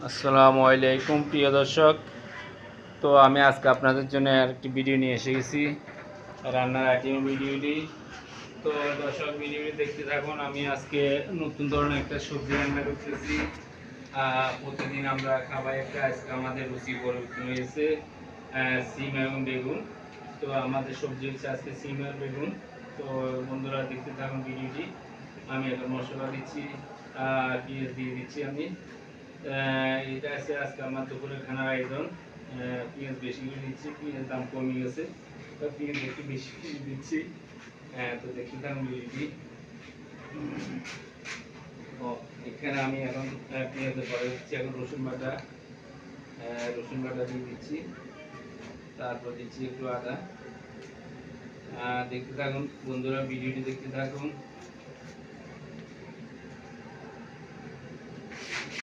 আসসালামু আলাইকুম প্রিয় দর্শক। তো আমি আজকে আপনাদের জন্য আরেকটি ভিডিও নিয়ে এসে গেছি, রান্নার আইটেম ভিডিওটি। তো দর্শক, ভিডিওটি দেখতে থাকুন। আমি আজকে নতুন ধরনের একটা সবজি রান্না করতেছি। প্রতিদিন আমরা খাবাই একটা, আজকে আমাদের রুচি পরিবর্তন হয়েছে, সিম এবং বেগুন। তো আমাদের সবজি হচ্ছে আজকে সিম আর বেগুন। তো বন্ধুরা দেখতে থাকুন ভিডিওটি। আমি এখন মশলা দিচ্ছি, পেঁয়াজ দিয়ে দিচ্ছি আমি। এটা আছে আজকে আমার দুপুরের খানার আয়োজন। পেঁয়াজ বেশি করে দিচ্ছি, পেঁয়াজ দাম কমে গেছে, তো পেঁয়াজ একটু বেশি করে দিচ্ছি। তো দেখতে থাকুন ভিডিওটি। ও, এখানে আমি এখন পেঁয়াজের পরে দিচ্ছি এখন রসুন বাটা। রসুন বাটা দিয়ে দিচ্ছি, তারপর দিচ্ছি একটু আদা। দেখতে থাকুন বন্ধুরা, ভিডিওটি দেখতে থাকুন।